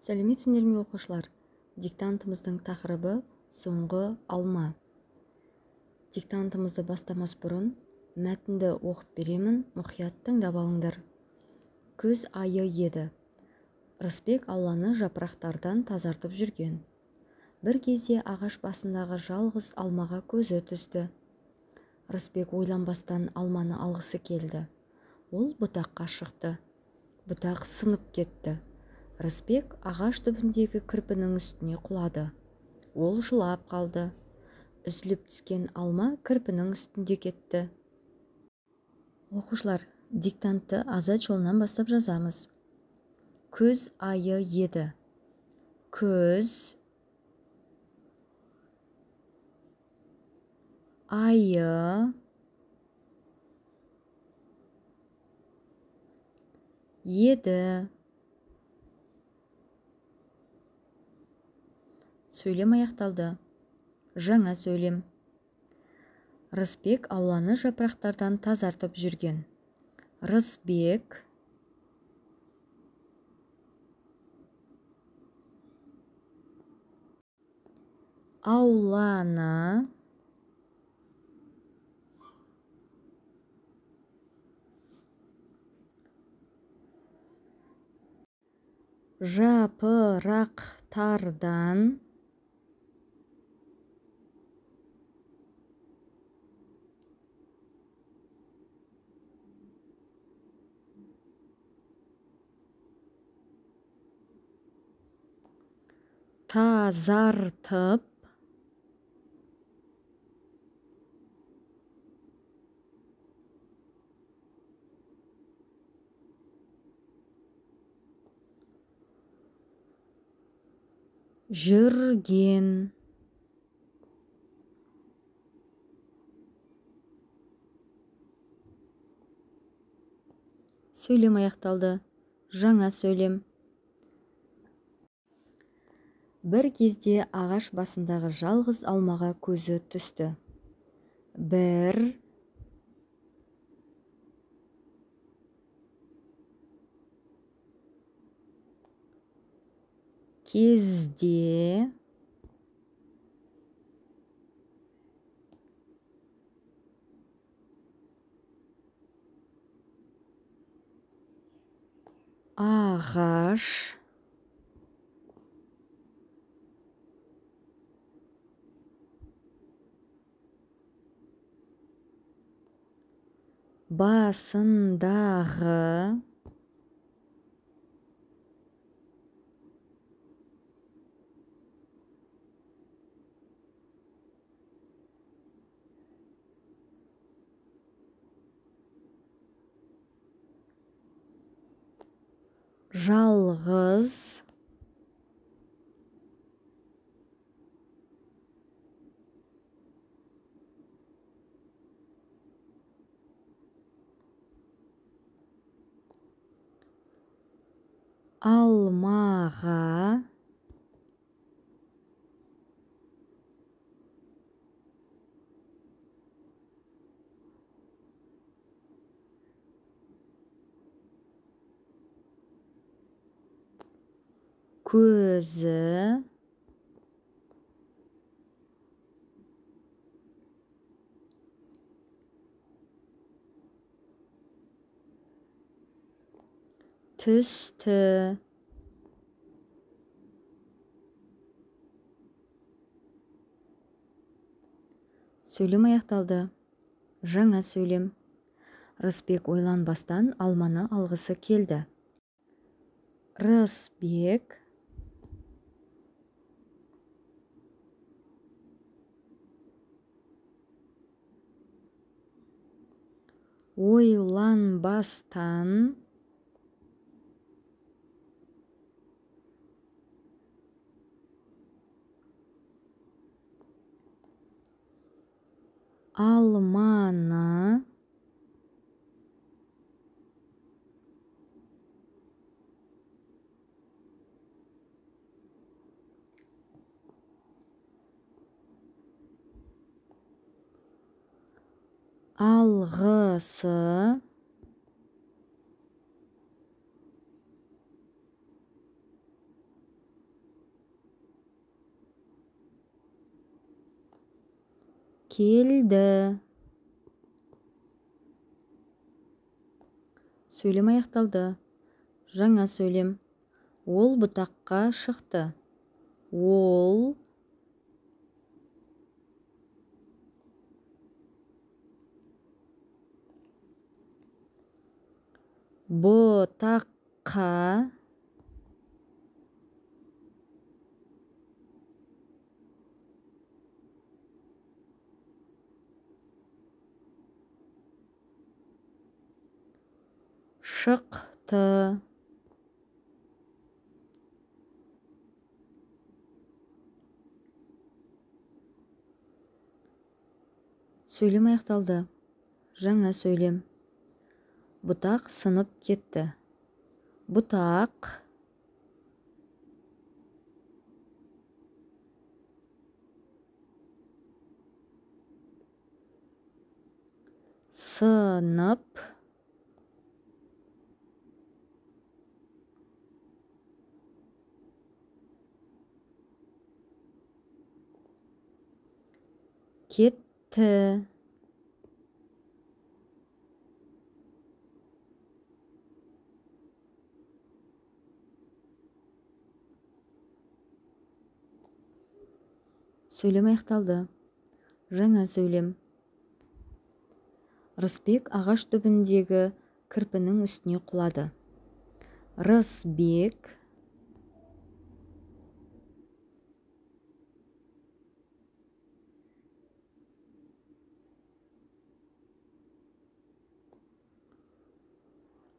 Сәлеметсіңдер ме оқушылар? Диктантымыздың тақырыбы соңғы алма. Диктантымызды бастамас бұрын мәтінді оқып беремін, мұқият тыңдап алыңдар. Күз айы еді. Рысбек ауланы жапырақтардан тазартып жүрген. Бір кезде ағаш басындағы жалғыз алмаға көзі түсті. Рысбек ойланбастан алманы алғысы келді. Ол бұтаққа шықты. Бұтақ сынып кетті. Рысбек ағаш түбіндегі кірпінің үстіне құлады. Ол жылап қалды. Үзіліп түскен алма кірпінің үстінде кетті. Оқушылар, диктантты азат жолынан бастап жазамыз. Күз айы еді. Күз айы еді. Сөйлем аяқталды. Жаңа сөйлем. Рысбек ауланы жапырақтардан тазартып жүрген. Рысбек ауланы жапырақтардан тазартып жүрген. Сөйлем аяқталды. Жаңа сөйлем. Бір кезде ағаш басындағы жалғыз алмаға көзі түсті. Бір кезде ағаш басындағы жалғыз алмаға көзі түсті. Сөйлем аяқталды. Жаңа сөйлем. Рысбек ойланбастан алманы алғысы келді. Рысбек ойланбастан алманы алғысы Келді. Сөйлем аяқталды. Жаңа сөйлем. Ол бұтаққа шықты. Ол бұтаққа шықты. Сөйлем аяқталды. Жаңа сөйлем. Бұтақ сынып кетті. Бұтақ сынып кетті. Сөйлем аяқталды. Жаңа сөйлем. Рысбек ағаш түбіндегі кірпінің үстіне құлады. Рысбек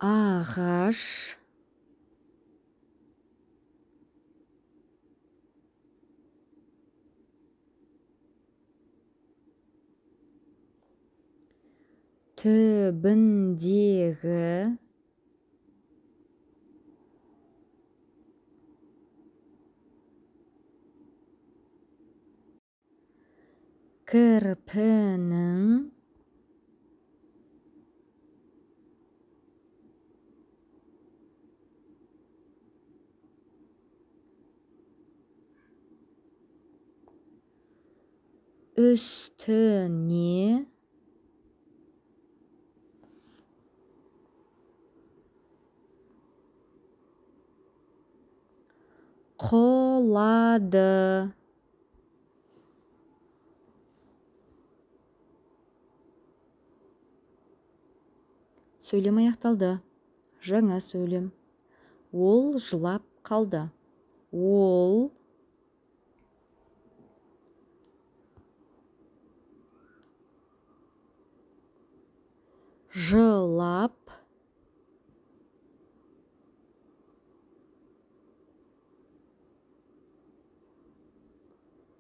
ағаш түбіндегі кірпінің үстіне құлады. Сөйлем аяқталды. Жаңа сөйлем. Ол жылап қалды. Ол жылап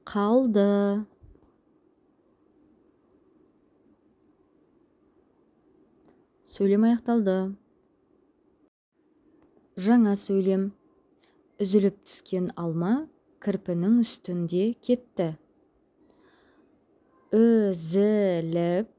қалды. Сөйлем аяқталды. Жаңа сөйлем. Үзіліп түскен алма кірпінің үстінде кетті. Үзіліп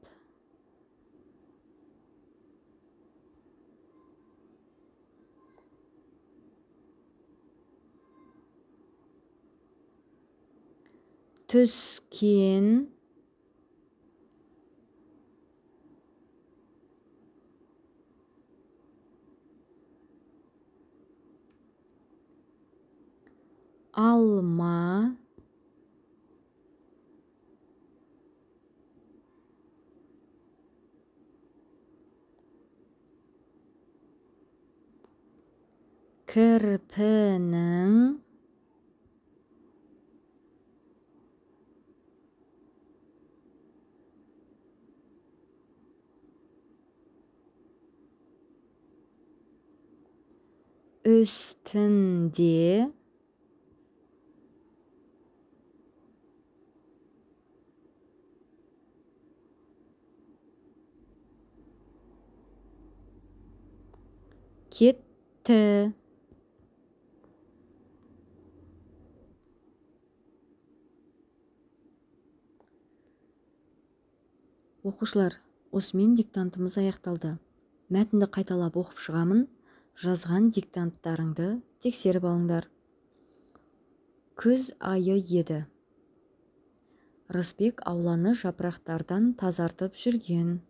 түскен алма кірпінің үстінде кетті. Оқушылар, осымен диктантымыз аяқталды. Мәтінді қайталап оқып шығамын. Жазған диктанттарыңды тексеріп алыңдар. Күз айы еді. Рысбек ауланы жапырақтардан тазартып жүрген.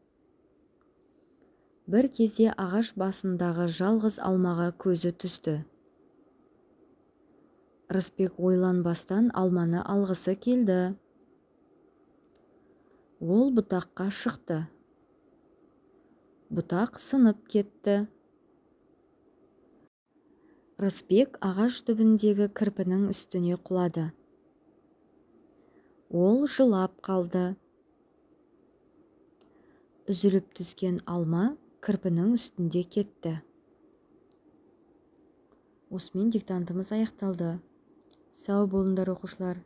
Бір кезде ағаш басындағы жалғыз алмаға көзі түсті. Рысбек ойланбастан алманы алғысы келді. Ол бұтаққа шықты. Бұтақ сынып кетті. Рысбек ағаш түбіндегі кірпінің үстіне құлады. Ол жылап қалды. Үзіліп түскен алма кірпінің үстінде кетті. Осымен диктантымыз аяқталды. Сау болыңдар оқушылар.